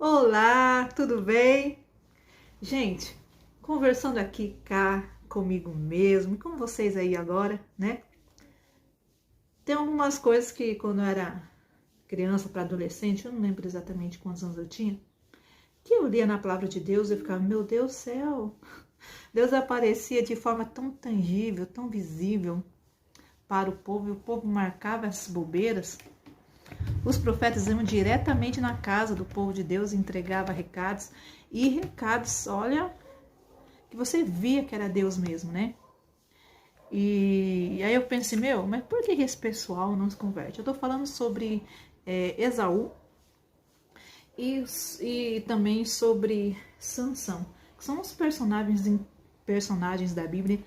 Olá, tudo bem? Gente, conversando aqui cá comigo mesmo, e com vocês aí agora, né? Tem algumas coisas que quando eu era criança para adolescente, eu não lembro exatamente quantos anos eu tinha, que eu lia na palavra de Deus e eu ficava, meu Deus do céu, Deus aparecia de forma tão tangível, tão visível para o povo, e o povo marcava essas bobeiras. Os profetas iam diretamente na casa do povo de Deus e entregavam recados, e recados, olha, que você via que era Deus mesmo, né? E aí eu pensei, mas por que esse pessoal não se converte? Eu tô falando sobre Esaú e também sobre Sansão, que são os personagens da Bíblia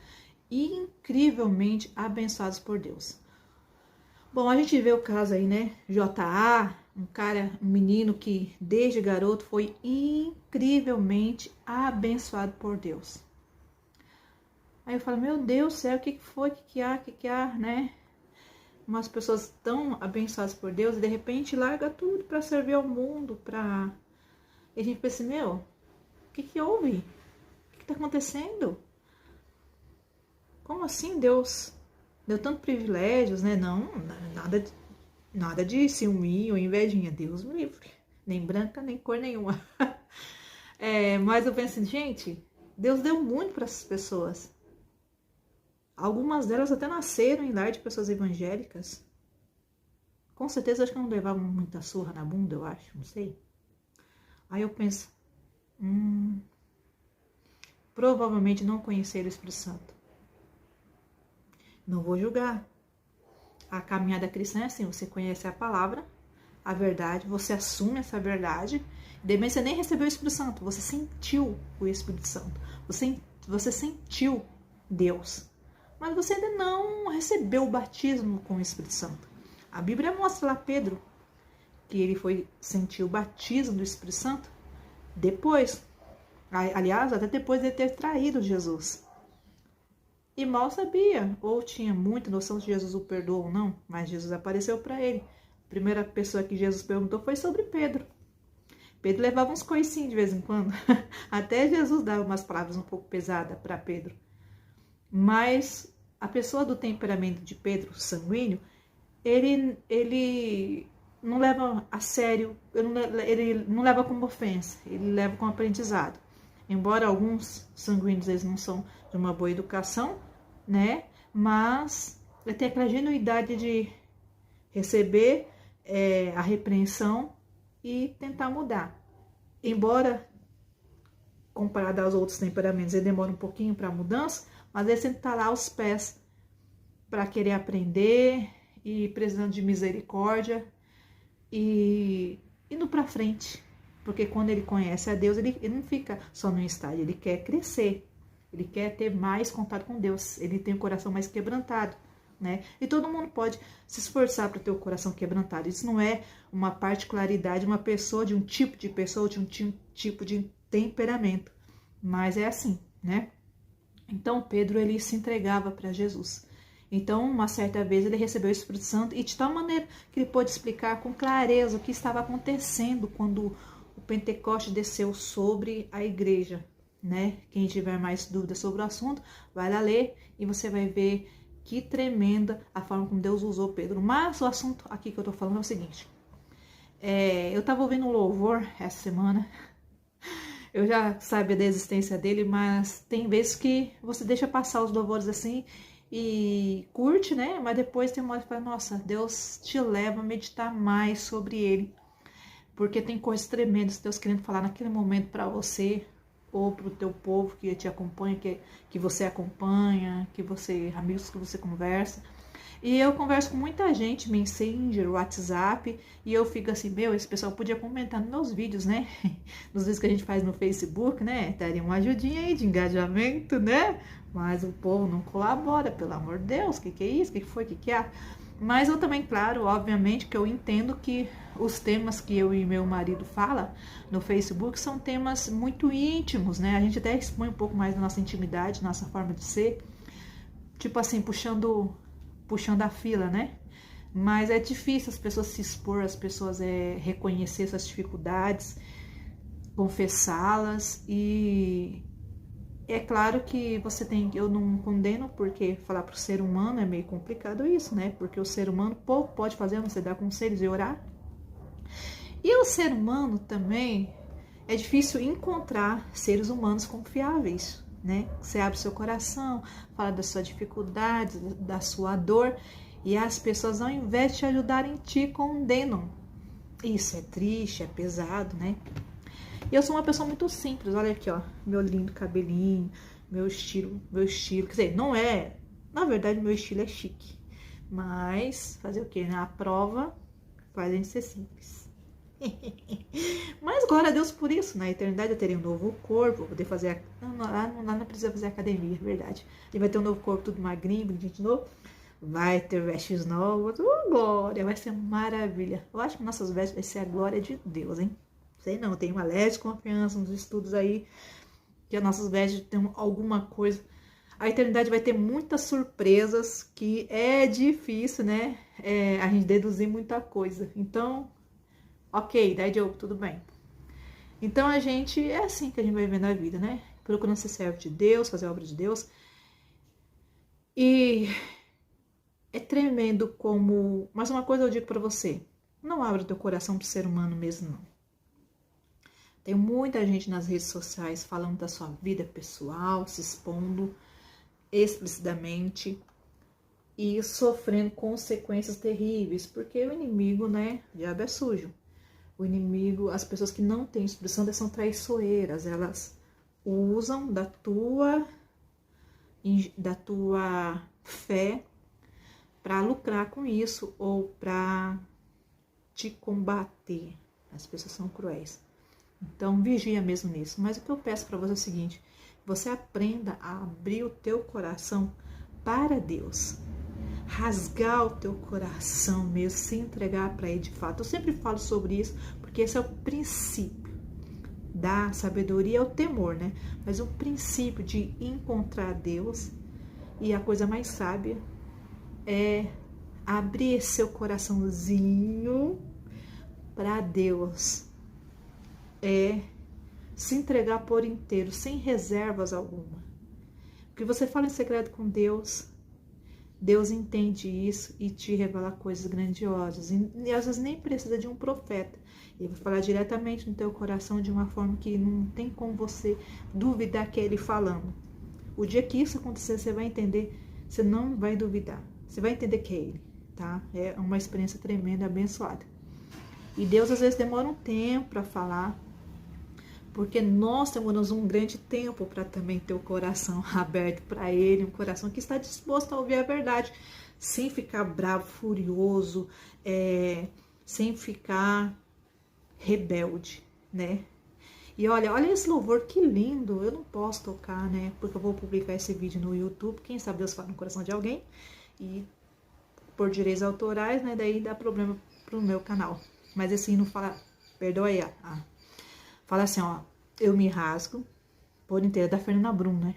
incrivelmente abençoados por Deus. Bom, a gente vê o caso aí, né? J.A., um menino que desde garoto foi incrivelmente abençoado por Deus. Aí eu falo, meu Deus do céu, o que foi? O que há, né? Umas pessoas tão abençoadas por Deus e de repente larga tudo para servir ao mundo, E a gente pensa, o que houve? O que tá acontecendo? Como assim Deus deu tantos privilégios, né? Não, nada de ciúme ou invejinha, Deus me livre. Nem branca, nem cor nenhuma. Mas eu penso, gente, Deus deu muito para essas pessoas. Algumas delas até nasceram em lar de pessoas evangélicas. Com certeza acho que não levavam muita surra na bunda, eu acho, não sei. Aí eu penso, provavelmente não conheceram o Espírito Santo. Não vou julgar. A caminhada cristã é assim, você conhece a palavra, a verdade, você assume essa verdade, de repente você nem recebeu o Espírito Santo, você sentiu o Espírito Santo, você sentiu Deus, mas você ainda não recebeu o batismo com o Espírito Santo. A Bíblia mostra lá Pedro, que ele foi sentir o batismo do Espírito Santo depois, aliás, até depois de ter traído Jesus. E mal sabia, ou tinha muita noção se Jesus o perdoou ou não, mas Jesus apareceu para ele. A primeira pessoa que Jesus perguntou foi sobre Pedro. Pedro levava uns coicinhos de vez em quando. Até Jesus dava umas palavras um pouco pesadas para Pedro. Mas a pessoa do temperamento de Pedro, sanguíneo, ele não leva a sério, ele não leva como ofensa, ele leva como aprendizado. Embora alguns sanguíneos eles não são de uma boa educação, né? Mas ele tem aquela genuidade de receber a repreensão e tentar mudar. Embora, comparado aos outros temperamentos, ele demora um pouquinho para a mudança, mas ele sempre está lá aos pés para querer aprender e precisando de misericórdia e indo para frente. Porque quando ele conhece a Deus, ele não fica só no estágio, ele quer crescer, ele quer ter mais contato com Deus, ele tem o coração mais quebrantado, né? E todo mundo pode se esforçar para ter o coração quebrantado. Isso não é uma particularidade de uma pessoa, de um tipo de pessoa, de um tipo de temperamento, mas é assim, né? Então Pedro, ele se entregava para Jesus. Então, uma certa vez ele recebeu o Espírito Santo e de tal maneira que ele pôde explicar com clareza o que estava acontecendo quando o Pentecoste desceu sobre a igreja, né? Quem tiver mais dúvidas sobre o assunto, vai lá ler e você vai ver que tremenda a forma como Deus usou Pedro. Mas o assunto aqui que eu tô falando é o seguinte. Eu tava ouvindo um louvor essa semana. Eu já sabia da existência dele, mas tem vezes que você deixa passar os louvores assim e curte, né? Mas depois tem uma hora que fala, nossa, Deus te leva a meditar mais sobre ele. Porque tem coisas tremendas Deus querendo falar naquele momento para você ou para o teu povo que te acompanha, que você acompanha, amigos que você conversa. E eu converso com muita gente, Messenger, WhatsApp, e eu fico assim, esse pessoal podia comentar nos meus vídeos, né? Nos vídeos que a gente faz no Facebook, né? Daria uma ajudinha aí de engajamento, né? Mas o povo não colabora, pelo amor de Deus, o que é isso? O que foi? O que há? Mas eu também, claro, obviamente, que eu entendo que os temas que eu e meu marido fala no Facebook são temas muito íntimos, né? A gente até expõe um pouco mais da nossa intimidade, nossa forma de ser, tipo assim, puxando a fila, né? Mas é difícil as pessoas se expor, as pessoas reconhecer essas dificuldades. confessá-las. E é claro que você tem, eu não condeno, porque falar para o ser humano é meio complicado isso, né? Porque o ser humano pouco pode fazer, você dar conselhos e orar. E o ser humano também, é difícil encontrar seres humanos confiáveis, né? Você abre seu coração, fala da sua dificuldade, da sua dor, e as pessoas, ao invés de te ajudarem, te condenam. Isso é triste, é pesado, né? E eu sou uma pessoa muito simples, olha aqui, ó, meu lindo cabelinho, meu estilo, quer dizer, não é, na verdade meu estilo é chique, mas fazer o quê, né? A prova faz a gente ser simples. Mas glória a Deus por isso, na eternidade eu terei um novo corpo, vou poder fazer, não precisa fazer academia, é verdade, e vai ter um novo corpo, tudo magrinho, bonitinho de novo, vai ter vestes novas, glória, vai ser maravilha. Eu acho que nossas vestes vai ser a glória de Deus, hein? Sei não, tenho uma leve confiança nos estudos aí, que as nossas vestes tem alguma coisa. A eternidade vai ter muitas surpresas, que é difícil, né? A gente deduzir muita coisa. Então, ok, daí Diogo, tudo bem. Então a gente, é assim que a gente vai vivendo a vida, né? Procurando ser servo de Deus, fazer a obra de Deus. E é tremendo como... Mas uma coisa eu digo pra você, não abra o teu coração pro ser humano mesmo, não. Tem muita gente nas redes sociais falando da sua vida pessoal, se expondo explicitamente e sofrendo consequências terríveis, porque o inimigo, né, o diabo é sujo. O inimigo, as pessoas que não têm expressão, são traiçoeiras, elas usam da tua fé para lucrar com isso ou para te combater. As pessoas são cruéis. Então, vigia mesmo nisso. Mas o que eu peço para você é o seguinte, você aprenda a abrir o teu coração para Deus. Rasgar o teu coração mesmo, se entregar para Ele de fato. Eu sempre falo sobre isso, porque esse é o princípio da sabedoria, é o temor, né? Mas o princípio de encontrar Deus, e a coisa mais sábia é abrir seu coraçãozinho para Deus. É se entregar por inteiro, sem reservas alguma. Porque você fala em segredo com Deus, Deus entende isso e te revela coisas grandiosas. E às vezes nem precisa de um profeta. Ele vai falar diretamente no teu coração de uma forma que não tem como você duvidar que é Ele falando. O dia que isso acontecer, você vai entender, você não vai duvidar. Você vai entender que é Ele, tá? É uma experiência tremenda, abençoada. E Deus às vezes demora um tempo para falar, porque nós temos um grande tempo para também ter o coração aberto para Ele, um coração que está disposto a ouvir a verdade, sem ficar bravo, furioso, sem ficar rebelde, né? E olha esse louvor, que lindo! Eu não posso tocar, né? Porque eu vou publicar esse vídeo no YouTube, quem sabe Deus fala no coração de alguém, e por direitos autorais, né? Daí dá problema pro meu canal. Mas assim, não fala, perdoa aí, fala assim, ó, eu me rasgo por inteiro, da Fernanda Brum, né?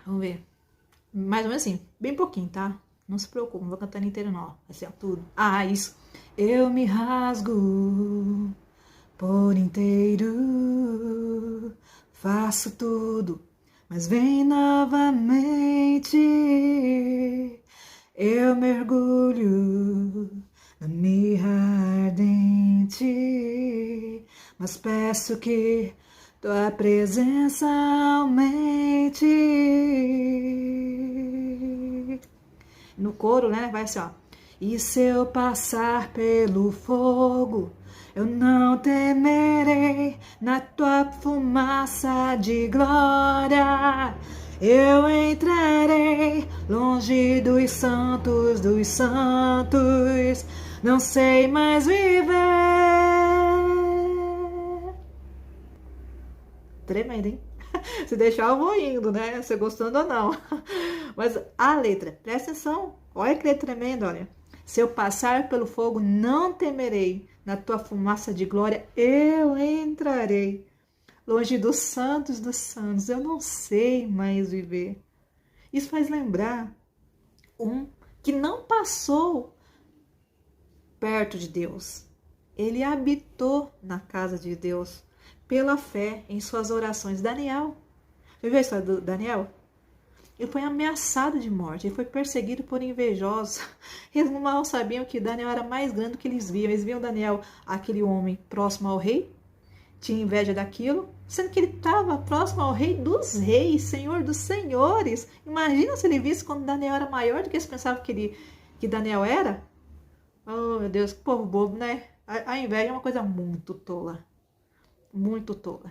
Vamos ver. Mais ou menos assim, bem pouquinho, tá? Não se preocupe, não vou cantar inteiro não, ó. Assim, ó, tudo. Isso. Eu me rasgo por inteiro, faço tudo, mas vem novamente. Eu mergulho na mirra ardente, mas peço que tua presença aumente. No coro, né? Vai assim, ó. E se eu passar pelo fogo, eu não temerei, na tua fumaça de glória. Eu entrarei longe dos santos, não sei mais viver. Tremendo, hein? Se deixar eu vou indo, né? Você gostando ou não. Mas a letra, presta atenção. Olha que letra tremenda, olha. Se eu passar pelo fogo, não temerei. Na tua fumaça de glória, eu entrarei. Longe dos santos, eu não sei mais viver. Isso faz lembrar um que não passou perto de Deus, ele habitou na casa de Deus pela fé em suas orações. Daniel, você viu a história do Daniel? Ele foi ameaçado de morte, ele foi perseguido por invejosos. Eles mal sabiam que Daniel era mais grande do que eles viam. Eles viam Daniel, aquele homem próximo ao rei, tinha inveja daquilo, sendo que ele estava próximo ao rei dos reis, senhor dos senhores. Imagina se ele visse quando Daniel era maior do que eles pensavam que Daniel era. Oh, meu Deus, que povo bobo, né? A inveja é uma coisa muito tola. Muito tola.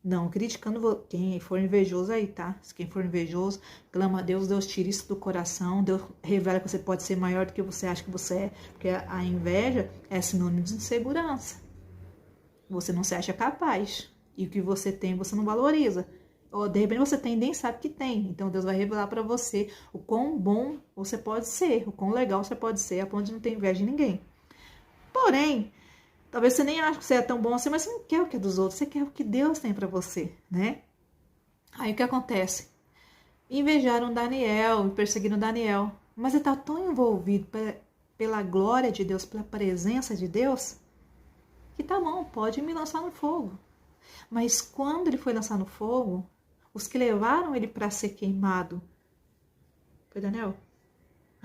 Não, criticando quem for invejoso aí, tá? Quem for invejoso, clama a Deus, Deus tira isso do coração, Deus revela que você pode ser maior do que você acha que você é, porque a inveja é sinônimo de insegurança. Você não se acha capaz, e o que você tem você não valoriza. Ou de repente você tem e nem sabe que tem, então Deus vai revelar para você o quão bom você pode ser, o quão legal você pode ser, a ponto de não ter inveja de ninguém. Porém, talvez você nem ache que você é tão bom assim, mas você não quer o que é dos outros, você quer o que Deus tem para você, né? Aí o que acontece? Invejaram Daniel, perseguiram Daniel, mas ele está tão envolvido pela glória de Deus, pela presença de Deus, que tá bom, pode me lançar no fogo. Mas quando ele foi lançar no fogo, os que levaram ele para ser queimado, foi Daniel?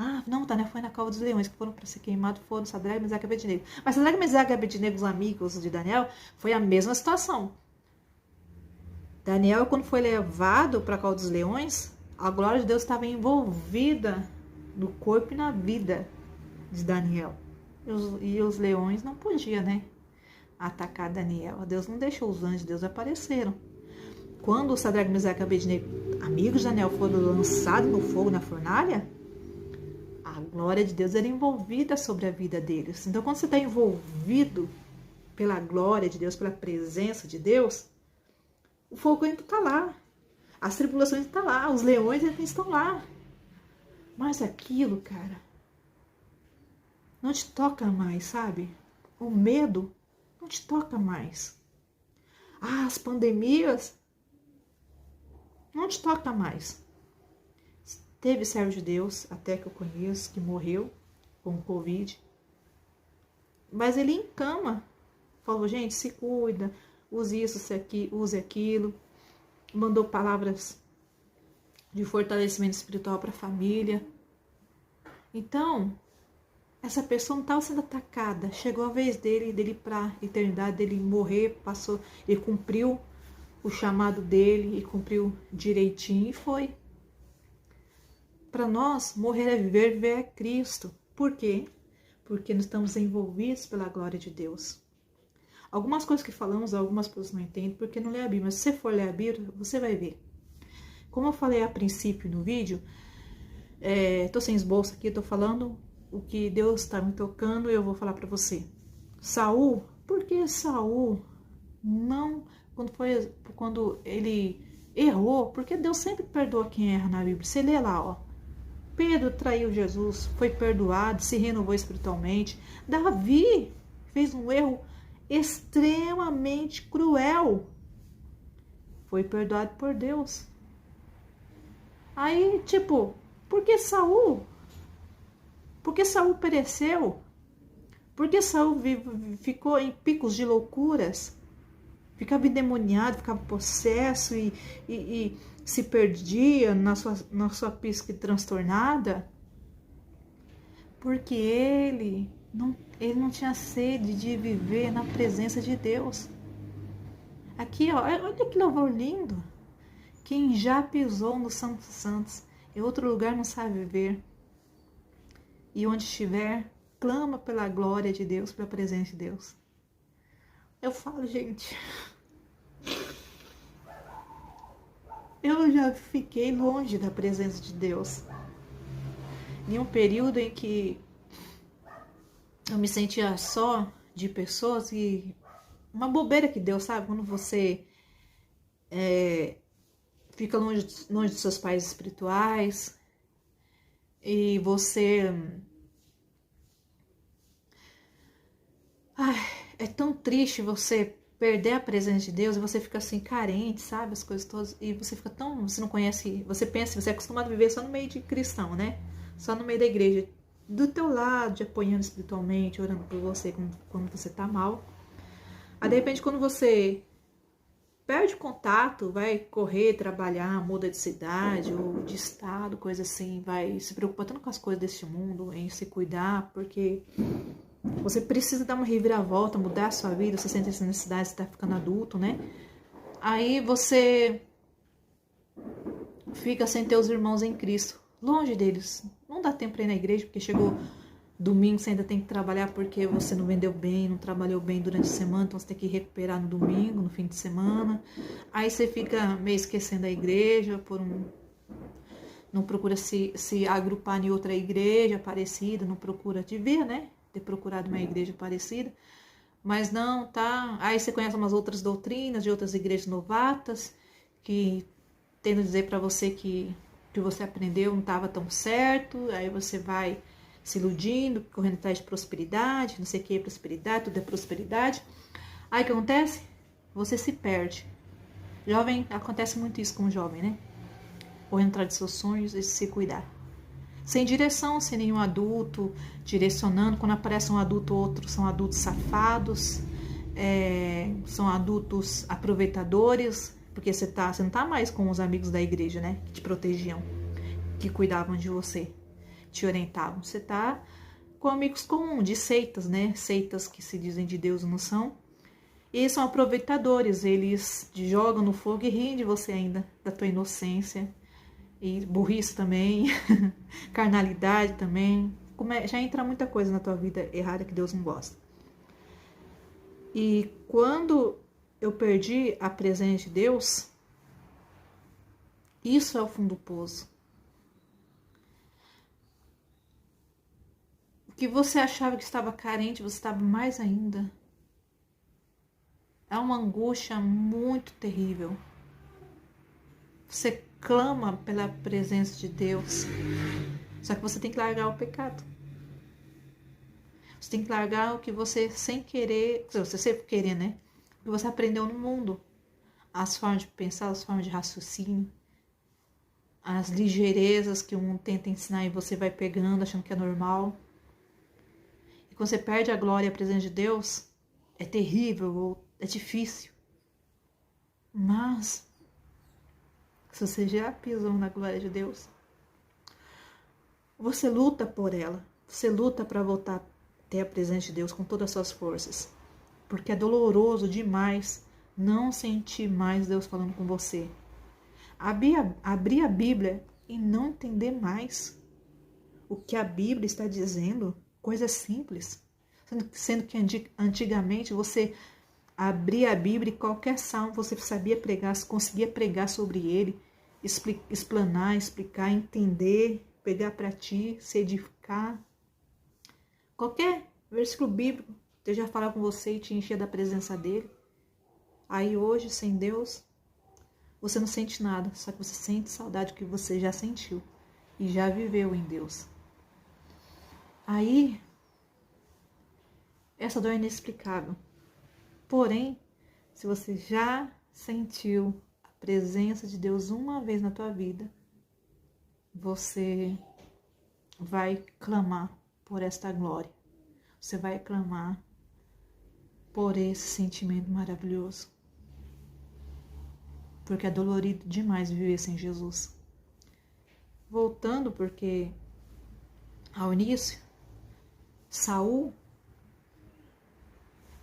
Ah, não, Daniel foi na cova dos leões, que foram para ser queimados, foram Sadraque, Mesaque e Abednego. Mas Sadraque, Mesaque e Abednego, os amigos de Daniel, foi a mesma situação. Daniel, quando foi levado para a cova dos leões, a glória de Deus estava envolvida no corpo e na vida de Daniel. E os leões não podiam, né, atacar Daniel. Deus não deixou, os anjos de Deus apareceram. Quando o Sadraque, Mesaque e Abednego, amigos de Daniel, foram lançados no fogo, na fornalha, a glória de Deus era envolvida sobre a vida deles. Então, quando você está envolvido pela glória de Deus, pela presença de Deus, o fogo ainda está lá. As tribulações estão lá. Os leões ainda estão lá. Mas aquilo, cara, não te toca mais, sabe? O medo não te toca mais. Ah, as pandemias não te toca mais. Teve servo de Deus, até que eu conheço, que morreu com o Covid. Mas ele em cama falou, gente, se cuida, use isso, use aquilo. Mandou palavras de fortalecimento espiritual para a família. Então, essa pessoa não estava sendo atacada. Chegou a vez dele para a eternidade, dele morrer, passou, ele cumpriu o chamado dele e cumpriu direitinho e foi. Para nós, morrer é viver, viver é Cristo. Por quê? Porque nós estamos envolvidos pela glória de Deus. Algumas coisas que falamos, algumas pessoas não entendem porque não lê a Bíblia. Mas se você for ler a Bíblia, você vai ver. Como eu falei a princípio no vídeo, tô sem esboço aqui, tô falando o que Deus está me tocando e eu vou falar para você. Saul, por que Saul não, quando ele errou, porque Deus sempre perdoa quem erra na Bíblia. Você lê lá, ó. Pedro traiu Jesus, foi perdoado, se renovou espiritualmente. Davi fez um erro extremamente cruel, foi perdoado por Deus. Aí, tipo, por que Saul? Por que Saul pereceu? Por que Saul ficou em picos de loucuras? Ficava endemoniado, ficava possesso e se perdia na sua psique transtornada? Porque ele não tinha sede de viver na presença de Deus. Aqui, ó, olha que louvor lindo. Quem já pisou no Santo dos Santos, em outro lugar não sabe viver. E onde estiver, clama pela glória de Deus, pela presença de Deus. Eu falo, gente, eu já fiquei longe da presença de Deus. Em um período em que eu me sentia só de pessoas e uma bobeira que Deus, sabe? Quando você fica longe dos seus pais espirituais e você... é tão triste você perder a presença de Deus e você fica assim carente, sabe? As coisas todas. E você fica tão... Você não conhece... Você pensa... Você é acostumado a viver só no meio de cristão, né? Só no meio da igreja. do teu lado, te apoiando espiritualmente, orando por você quando você tá mal. Aí, de repente, quando você perde contato, vai correr, trabalhar, muda de cidade ou de estado, coisa assim, vai se preocupar tanto com as coisas deste mundo, em se cuidar, porque você precisa dar uma reviravolta, mudar a sua vida, você sente essa necessidade, você tá ficando adulto, né? Aí você fica sem ter os irmãos em Cristo, longe deles. Não dá tempo pra ir na igreja, porque chegou domingo, você ainda tem que trabalhar porque você não vendeu bem, não trabalhou bem durante a semana, então você tem que recuperar no domingo, no fim de semana. Aí você fica meio esquecendo a igreja, não procura se agrupar em outra igreja parecida, não procura, devia, né? Ter procurado uma igreja parecida. Mas não, tá? Aí você conhece umas outras doutrinas de outras igrejas novatas que tendo a dizer para você que você aprendeu não estava tão certo. Aí você vai se iludindo, correndo atrás de prosperidade, não sei o que é prosperidade, tudo é prosperidade. Aí o que acontece? Você se perde. Jovem, acontece muito isso com o jovem, né? Correndo atrás de seus sonhos e se cuidar. Sem direção, sem nenhum adulto direcionando. Quando aparece um adulto ou outro, são adultos safados, são adultos aproveitadores, porque você não está mais com os amigos da igreja, né? Que te protegiam, que cuidavam de você, te orientavam. Você está com amigos comuns, de seitas, né? Seitas que se dizem de Deus não são. E eles são aproveitadores, eles te jogam no fogo e riem de você ainda, da tua inocência. E burrice também, carnalidade também. Já entra muita coisa na tua vida errada que Deus não gosta. E quando eu perdi a presença de Deus, isso é o fundo do poço. O que você achava que estava carente, você estava mais ainda. É uma angústia muito terrível. Você clama pela presença de Deus. Só que você tem que largar o pecado. Você tem que largar o que você sem querer, você sempre querer, né? O que você aprendeu no mundo. As formas de pensar, as formas de raciocínio. As ligeirezas que o mundo tenta ensinar e você vai pegando, achando que é normal. E quando você perde a glória e a presença de Deus, é terrível, ou é difícil. Mas se você já pisou na glória de Deus, você luta por ela. Você luta para voltar a ter a presença de Deus com todas as suas forças. Porque é doloroso demais não sentir mais Deus falando com você. Abrir a Bíblia e não entender mais o que a Bíblia está dizendo. Coisa simples. Sendo que antigamente você abria a Bíblia e qualquer salmo você sabia pregar, conseguia pregar sobre ele, explanar, explicar, entender, pegar para ti, se edificar. Qualquer versículo bíblico, Deus já falava com você e te enchia da presença dele. Aí hoje, sem Deus, você não sente nada, só que você sente saudade que você já sentiu e já viveu em Deus. Aí, essa dor é inexplicável. Porém, se você já sentiu a presença de Deus uma vez na tua vida, você vai clamar por esta glória. Você vai clamar por esse sentimento maravilhoso. Porque é dolorido demais viver sem Jesus. Voltando, porque ao início, Saul,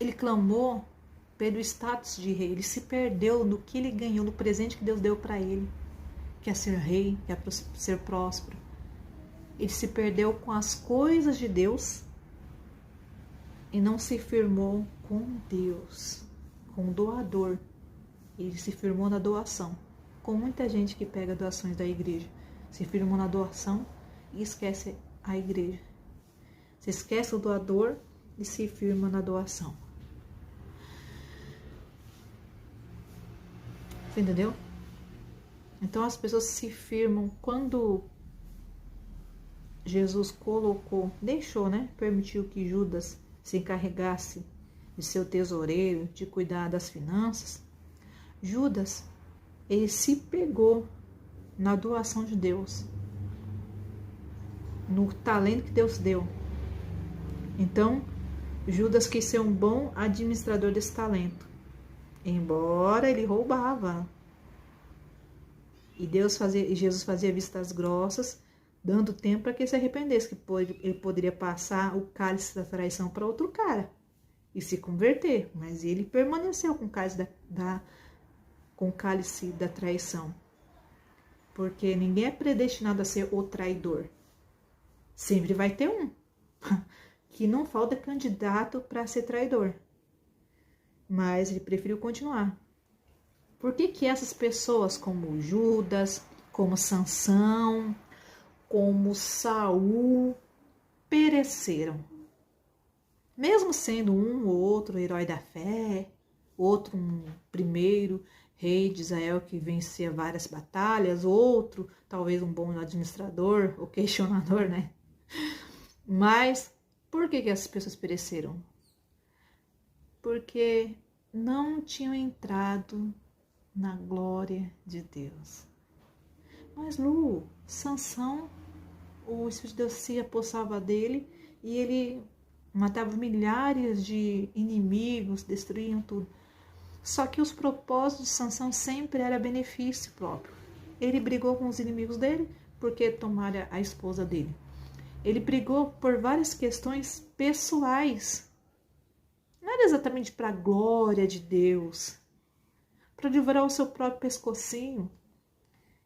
ele clamou pelo status de rei. Ele se perdeu no que ele ganhou, no presente que Deus deu para ele, que é ser rei, que é ser próspero. Ele se perdeu com as coisas de Deus e não se firmou com Deus, com o doador. Ele se firmou na doação. Com muita gente que pega doações da igreja, se firmou na doação e esquece a igreja. Se esquece o doador e se firma na doação. Você entendeu? Então as pessoas se firmam quando Jesus deixou, né? Permitiu que Judas se encarregasse de ser o tesoureiro, de cuidar das finanças. Judas, ele se pegou na doação de Deus. no talento que Deus deu. Então, Judas quis ser um bom administrador desse talento, embora ele roubava. E Jesus fazia vistas grossas, dando tempo para que ele se arrependesse, que ele poderia passar o cálice da traição para outro cara e se converter, mas ele permaneceu com o cálice da traição, porque ninguém é predestinado a ser o traidor. Sempre vai ter um que não falta candidato para ser traidor, mas ele preferiu continuar. Por que essas pessoas como Judas, como Sansão, como Saul pereceram? Mesmo sendo um ou outro herói da fé, outro um primeiro rei de Israel que vencia várias batalhas, outro talvez um bom administrador ou questionador, né? Mas por que essas pessoas pereceram? Porque não tinham entrado na glória de Deus. Mas Lu, Sansão, o Espírito de Deus se apossava dele e ele matava milhares de inimigos, destruíam tudo. Só que os propósitos de Sansão sempre era benefício próprio. Ele brigou com os inimigos dele porque tomaram a esposa dele. Ele brigou por várias questões pessoais. Não era exatamente para a glória de Deus, para livrar o seu próprio pescocinho.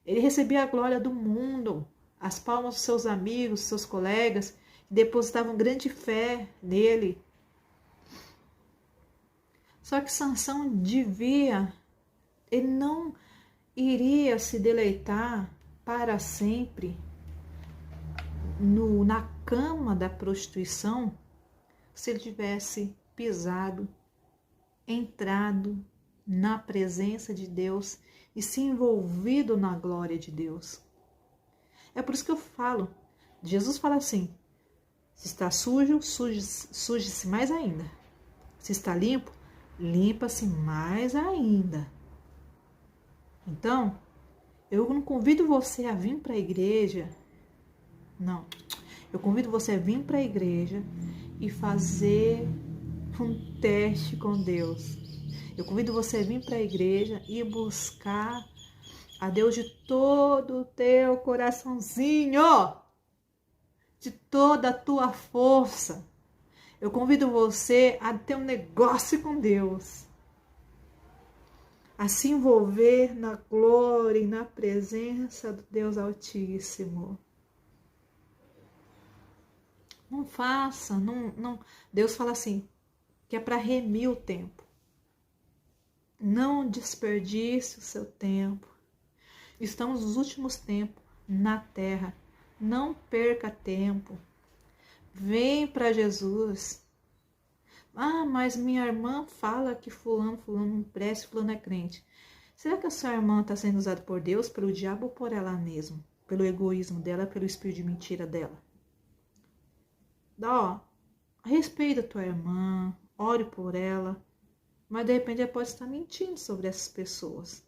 Ele recebia a glória do mundo, as palmas dos seus amigos, seus colegas, que depositavam grande fé nele. Só que Sansão ele não iria se deleitar para sempre na cama da prostituição se ele tivesse pisado, entrado na presença de Deus e se envolvido na glória de Deus. É por isso que eu falo, Jesus fala assim, se está sujo, suje-se mais ainda. Se está limpo, limpa-se mais ainda. Então, eu não convido você a vir para a igreja, não. Eu convido você a vir para a igreja e fazer um teste com Deus. Eu convido você a vir para a igreja e buscar a Deus de todo o teu coraçãozinho, de toda a tua força. Eu convido você a ter um negócio com Deus, a se envolver na glória e na presença do Deus Altíssimo. Não faça, não. Deus fala assim, que é para remir o tempo. Não desperdice o seu tempo. Estamos nos últimos tempos na terra. Não perca tempo. Vem para Jesus. Ah, mas minha irmã fala que fulano não presta, fulano é crente. Será que a sua irmã está sendo usada por Deus, pelo diabo ou por ela mesma? Pelo egoísmo dela, pelo espírito de mentira dela? Respeita a tua irmã, ore por ela, mas de repente ela pode estar mentindo sobre essas pessoas.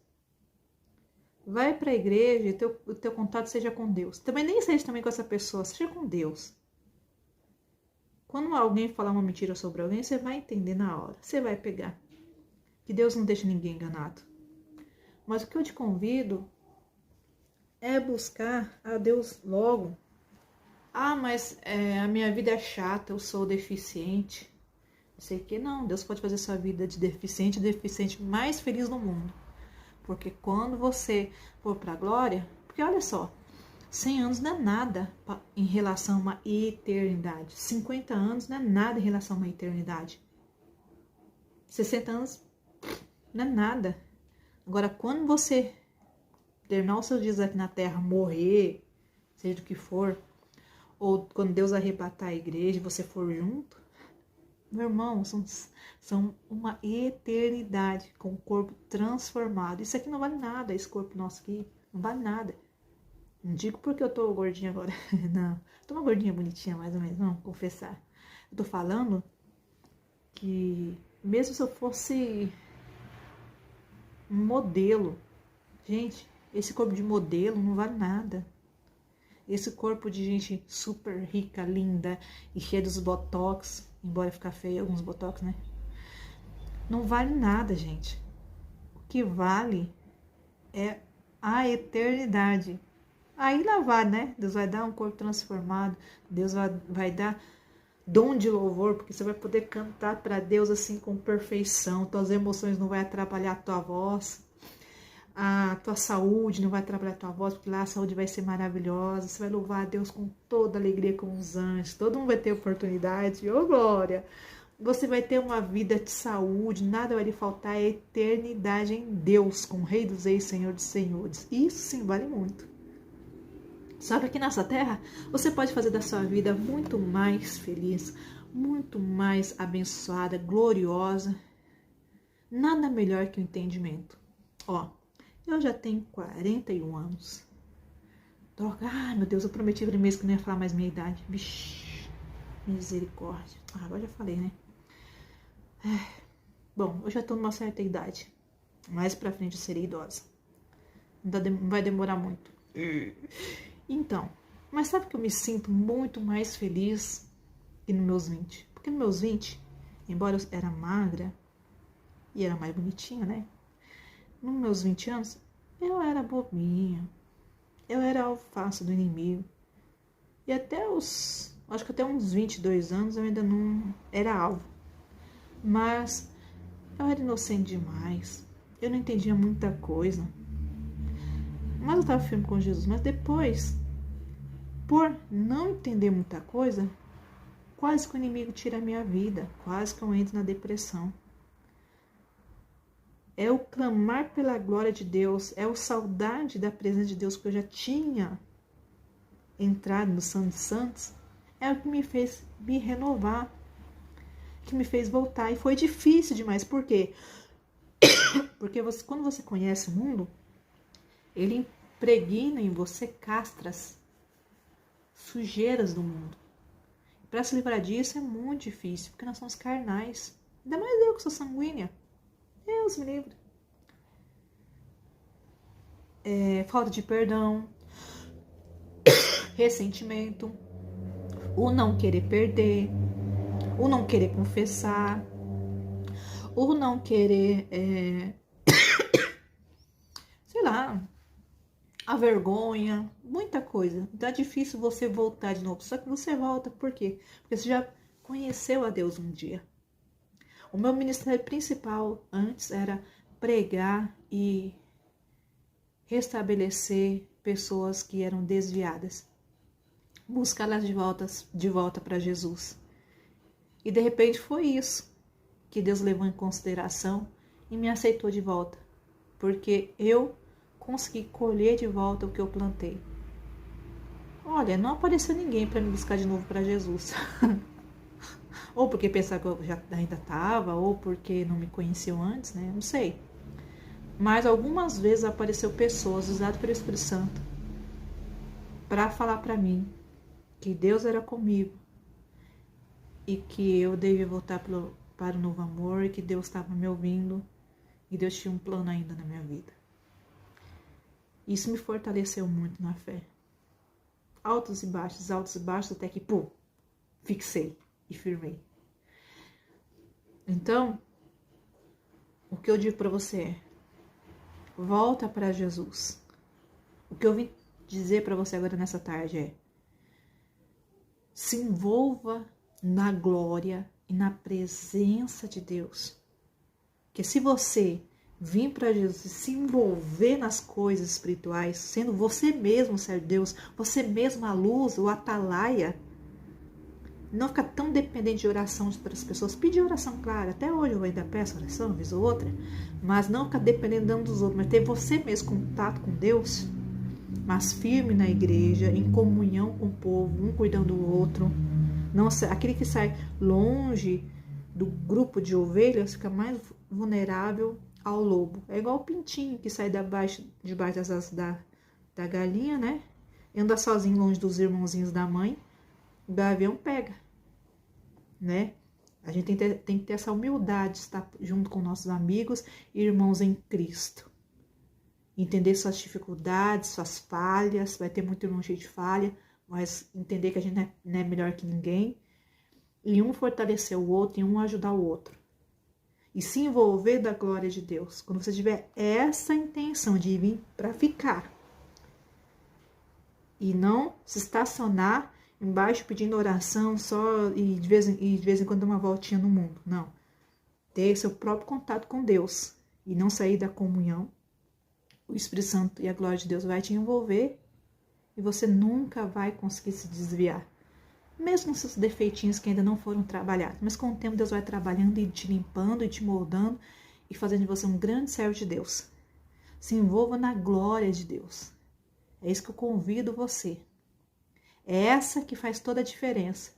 Vai para a igreja e o teu contato seja com Deus. Também nem seja também com essa pessoa, seja com Deus. Quando alguém falar uma mentira sobre alguém, você vai entender na hora, você vai pegar. Que Deus não deixa ninguém enganado. Mas o que eu te convido é buscar a Deus logo. Ah, mas a minha vida é chata, eu sou deficiente. Não sei o que, não. Deus pode fazer sua vida de deficiente mais feliz no mundo. Porque quando você for para a glória, porque olha só, 100 anos não é nada em relação a uma eternidade. 50 anos não é nada em relação a uma eternidade. 60 anos não é nada. Agora, quando você terminar os seus dias aqui na terra, morrer, seja do que for, ou quando Deus arrebatar a igreja e você for junto, meu irmão, são uma eternidade com o corpo transformado. Isso aqui não vale nada, esse corpo nosso aqui não vale nada. Não digo porque eu tô gordinha agora, não. Tô uma gordinha bonitinha mais ou menos, vamos confessar. Eu tô falando que mesmo se eu fosse um modelo, gente, esse corpo de modelo não vale nada. esse corpo de gente super rica, linda e cheia dos botox, embora ficar feio alguns botox, né? Não vale nada, gente. O que vale é a eternidade. Aí lá vai, né? Deus vai dar um corpo transformado, Deus vai dar dom de louvor, porque você vai poder cantar para Deus assim com perfeição, tuas emoções não vai atrapalhar a tua voz, a tua saúde não vai atrapalhar a tua voz, porque lá a saúde vai ser maravilhosa, você vai louvar a Deus com toda alegria, com os anjos, todo mundo vai ter oportunidade, ô glória! Você vai ter uma vida de saúde, nada vai lhe faltar, é eternidade em Deus, com o Rei dos Reis, Senhor dos Senhores. Isso sim vale muito. Sabe, aqui nessa terra, você pode fazer da sua vida muito mais feliz, muito mais abençoada, gloriosa. Nada melhor que o entendimento. Ó, eu já tenho 41 anos. Droga, ai meu Deus, eu prometi pra mim mesmo que não ia falar mais minha idade. Bicho, misericórdia. Ah, agora já falei, né? Bom, eu já tô numa certa idade. Mais pra frente eu serei idosa. Não vai demorar muito. Então, mas sabe que eu me sinto muito mais feliz que nos meus 20? Porque nos meus 20, embora eu era magra e era mais bonitinha, né? Nos meus 20 anos, eu era bobinha. Eu era alvo fácil do inimigo. E acho que até uns 22 anos eu ainda não era alvo. Mas eu era inocente demais. Eu não entendia muita coisa. Mas eu estava firme com Jesus. Mas depois, por não entender muita coisa, quase que o inimigo tira a minha vida. Quase que eu entro na depressão. É o clamar pela glória de Deus. É o saudade da presença de Deus que eu já tinha entrado no Santo dos Santos. É o que me fez me renovar. Que me fez voltar. E foi difícil demais. Por quê? Porque quando você conhece o mundo, ele impregna em você castras, sujeiras do mundo. Para se livrar disso é muito difícil, porque nós somos carnais. Ainda mais eu que sou sanguínea. Deus me livre. Falta de perdão, ressentimento, o não querer perder, o não querer confessar, o não querer, sei lá, a vergonha, muita coisa. Então é difícil você voltar de novo. Só que você volta, por quê? Porque você já conheceu a Deus um dia. O meu ministério principal antes era pregar e restabelecer pessoas que eram desviadas. Buscá-las de volta para Jesus. E de repente foi isso que Deus levou em consideração e me aceitou de volta. Porque eu consegui colher de volta o que eu plantei. Olha, não apareceu ninguém para me buscar de novo para Jesus. Ou porque pensava que eu ainda estava, ou porque não me conheceu antes, né? Não sei. Mas algumas vezes apareceu pessoas usadas pelo Espírito Santo para falar para mim que Deus era comigo e que eu devia voltar para o novo amor, e que Deus estava me ouvindo e Deus tinha um plano ainda na minha vida. Isso me fortaleceu muito na fé. Altos e baixos, até que, pum, fixei e firmei. Então, o que eu digo para você é: volta para Jesus. O que eu vim dizer para você agora nessa tarde é: se envolva na glória e na presença de Deus. Porque se você vir para Jesus e se envolver nas coisas espirituais, sendo você mesmo, Senhor Deus, você mesmo a luz, o atalaia, não ficar tão dependente de oração de outras pessoas. Pedir oração, claro, até hoje eu ainda peço oração, uma vez ou outra, mas não ficar dependendo de um dos outros, mas ter você mesmo contato com Deus, mas firme na igreja, em comunhão com o povo, um cuidando do outro. Não, aquele que sai longe do grupo de ovelhas fica mais vulnerável ao lobo. É igual o pintinho que sai debaixo das asas da galinha, né? E anda sozinho longe dos irmãozinhos da mãe. O gavião pega, né? A gente tem que ter essa humildade de estar junto com nossos amigos e irmãos em Cristo. entender suas dificuldades, suas falhas. Vai ter muito irmão cheio de falha, mas entender que a gente não é melhor que ninguém. E um fortalecer o outro e um ajudar o outro. E se envolver da glória de Deus. Quando você tiver essa intenção de vir para ficar. E não se estacionar embaixo pedindo oração só e de vez em quando uma voltinha no mundo. Não. Ter seu próprio contato com Deus. E não sair da comunhão. O Espírito Santo e a glória de Deus vai te envolver. E você nunca vai conseguir se desviar. Mesmo com seus defeitinhos que ainda não foram trabalhados. Mas com o tempo Deus vai trabalhando e te limpando e te moldando e fazendo de você um grande servo de Deus. Se envolva na glória de Deus. É isso que eu convido você. É essa que faz toda a diferença.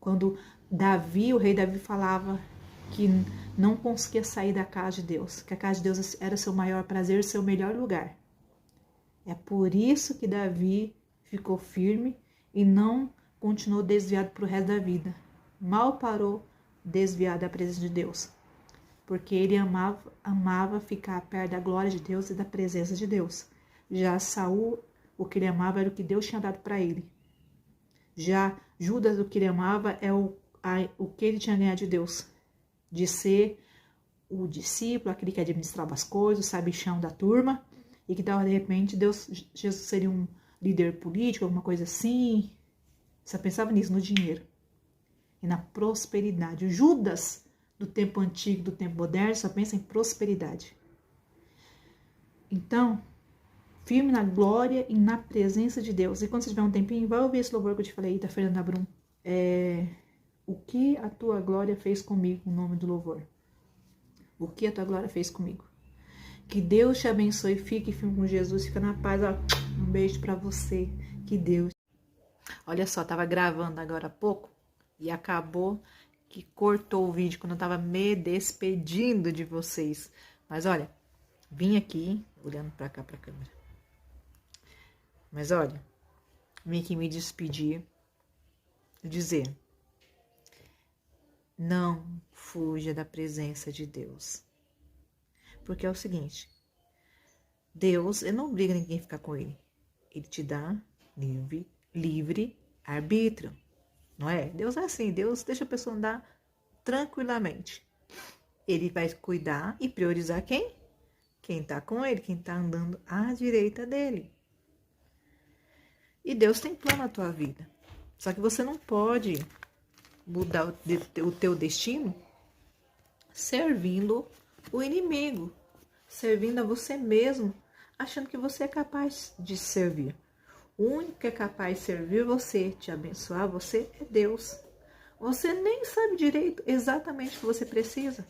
Quando o rei Davi falava que não conseguia sair da casa de Deus, que a casa de Deus era seu maior prazer, seu melhor lugar. É por isso que Davi ficou firme e não continuou desviado para o resto da vida. Mal parou desviado da presença de Deus. Porque ele amava ficar perto da glória de Deus e da presença de Deus. Já Saul, o que ele amava era o que Deus tinha dado para ele. Já Judas, o que ele amava é o que ele tinha ganhado de Deus. De ser o discípulo, aquele que administrava as coisas, o sabichão da turma. E que de repente Jesus seria um líder político, alguma coisa assim. Só pensava nisso, no dinheiro. E na prosperidade. O Judas do tempo antigo, do tempo moderno, só pensa em prosperidade. Então, firme na glória e na presença de Deus. E quando você tiver um tempinho, vai ouvir esse louvor que eu te falei, da Fernanda Brum. O que a tua glória fez comigo, o nome do louvor. O que a tua glória fez comigo. Que Deus te abençoe, fique firme com Jesus, fica na paz. Ó, um beijo pra você. Que Deus. Olha só, tava gravando agora há pouco e acabou que cortou o vídeo quando eu tava me despedindo de vocês. Mas olha, vim aqui, olhando pra cá, pra câmera. Mas olha, vim aqui me despedir e dizer: não fuja da presença de Deus. Porque é o seguinte, Deus, ele não obriga ninguém a ficar com ele. Ele te dá livre arbítrio, não é? Deus é assim, Deus deixa a pessoa andar tranquilamente. Ele vai cuidar e priorizar quem? Quem tá com ele, quem tá andando à direita dele. E Deus tem plano na tua vida. Só que você não pode mudar o teu destino servindo o inimigo, servindo a você mesmo, achando que você é capaz de servir. O único que é capaz de servir você, te abençoar, você é Deus. Você nem sabe direito exatamente o que você precisa.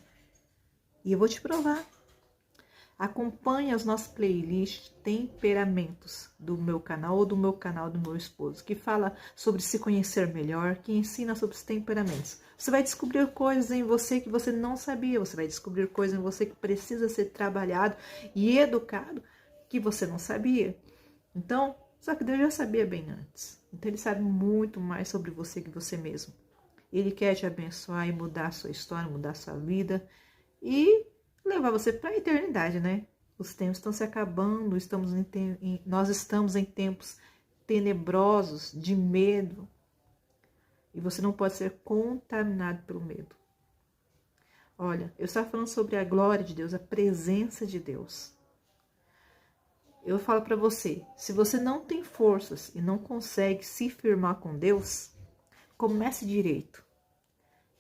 E eu vou te provar. Acompanhe as nossas playlists Temperamentos do meu canal ou do meu canal do meu esposo, que fala sobre se conhecer melhor, que ensina sobre os temperamentos. Você vai descobrir coisas em você que você não sabia, você vai descobrir coisas em você que precisa ser trabalhado e educado que você não sabia. Então, só que Deus já sabia bem antes. Então ele sabe muito mais sobre você que você mesmo. Ele quer te abençoar e mudar a sua história, mudar a sua vida e levar você para a eternidade, né? Os tempos estão se acabando, nós estamos em tempos tenebrosos, de medo. E você não pode ser contaminado pelo medo. Olha, eu estava falando sobre a glória de Deus, a presença de Deus. Eu falo para você, se você não tem forças e não consegue se firmar com Deus, comece direito.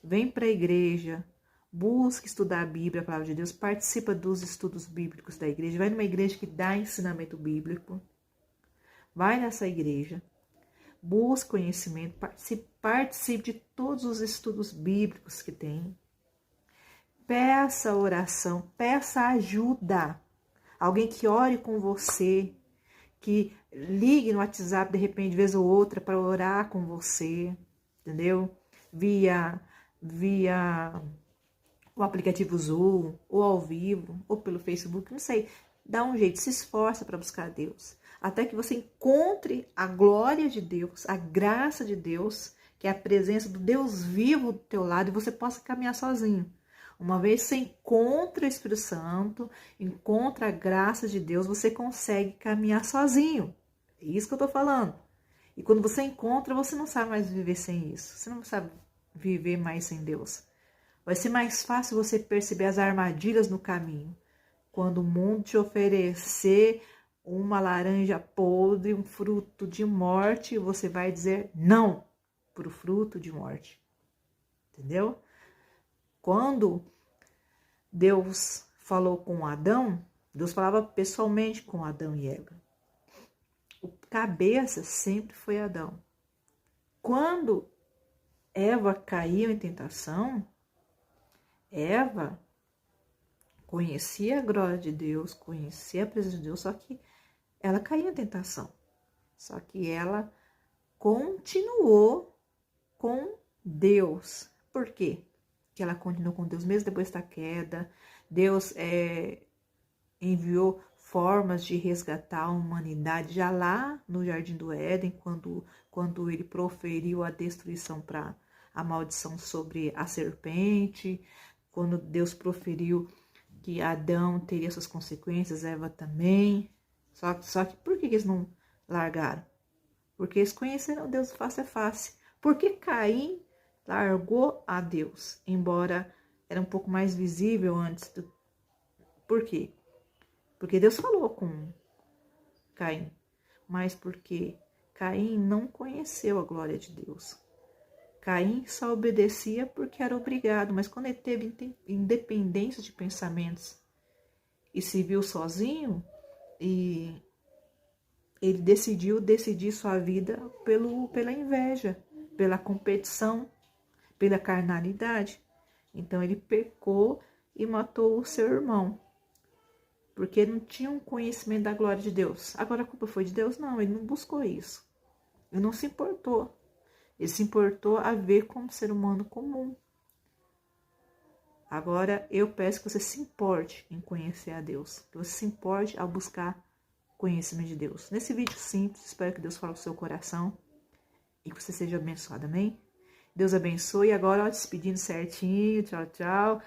Vem para a igreja, busque estudar a Bíblia, a palavra de Deus, participa dos estudos bíblicos da igreja, vai numa igreja que dá ensinamento bíblico, vai nessa igreja, busque conhecimento, participe de todos os estudos bíblicos que tem, peça oração, peça ajuda, alguém que ore com você, que ligue no WhatsApp de repente, de vez ou outra, para orar com você, entendeu? Via o aplicativo Zoom, ou ao vivo, ou pelo Facebook, não sei. Dá um jeito, se esforça para buscar Deus. Até que você encontre a glória de Deus, a graça de Deus, que é a presença do Deus vivo do teu lado, e você possa caminhar sozinho. Uma vez que você encontra o Espírito Santo, encontra a graça de Deus, você consegue caminhar sozinho. É isso que eu tô falando. E quando você encontra, você não sabe mais viver sem isso. Você não sabe viver mais sem Deus. Vai ser mais fácil você perceber as armadilhas no caminho. Quando o mundo te oferecer uma laranja podre, um fruto de morte, você vai dizer não para o fruto de morte. Entendeu? Quando Deus falou com Adão, Deus falava pessoalmente com Adão e Eva. O cabeça sempre foi Adão. Quando Eva caiu em tentação, Eva conhecia a glória de Deus, conhecia a presença de Deus, só que ela caiu em tentação. Só que ela continuou com Deus. Por quê? Que ela continuou com Deus mesmo depois da queda. Deus enviou formas de resgatar a humanidade já lá no Jardim do Éden, quando ele proferiu a destruição para a maldição sobre a serpente, quando Deus proferiu que Adão teria suas consequências, Eva também. Só que por que eles não largaram? Porque eles conheceram Deus face a face. Porque Caim largou a Deus, embora era um pouco mais visível antes. Por quê? Porque Deus falou com Caim, mas porque Caim não conheceu a glória de Deus. Caim só obedecia porque era obrigado, mas quando ele teve independência de pensamentos e se viu sozinho, e ele decidiu decidir sua vida pela inveja, pela competição, pela carnalidade. Então ele pecou e matou o seu irmão, porque ele não tinha um conhecimento da glória de Deus. Agora a culpa foi de Deus? Não, ele não buscou isso. Ele não se importou. Ele se importou a ver como ser humano comum. Agora eu peço que você se importe em conhecer a Deus, que você se importe ao buscar conhecimento de Deus. Nesse vídeo simples, espero que Deus fale com o seu coração e que você seja abençoado, amém? Deus abençoe. Agora, ó, despedindo certinho, tchau, tchau.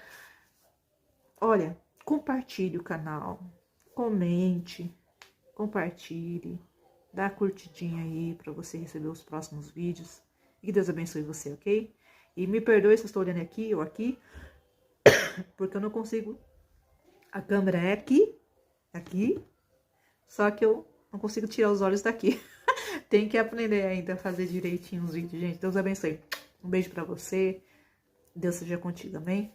Olha, compartilhe o canal, comente, compartilhe, dá a curtidinha aí para você receber os próximos vídeos. E que Deus abençoe você, ok? E me perdoe se eu estou olhando aqui ou aqui, porque eu não consigo. A câmera é aqui, só que eu não consigo tirar os olhos daqui. Tem que aprender ainda a fazer direitinho os vídeos, gente. Deus abençoe. Um beijo pra você. Deus seja contigo, amém?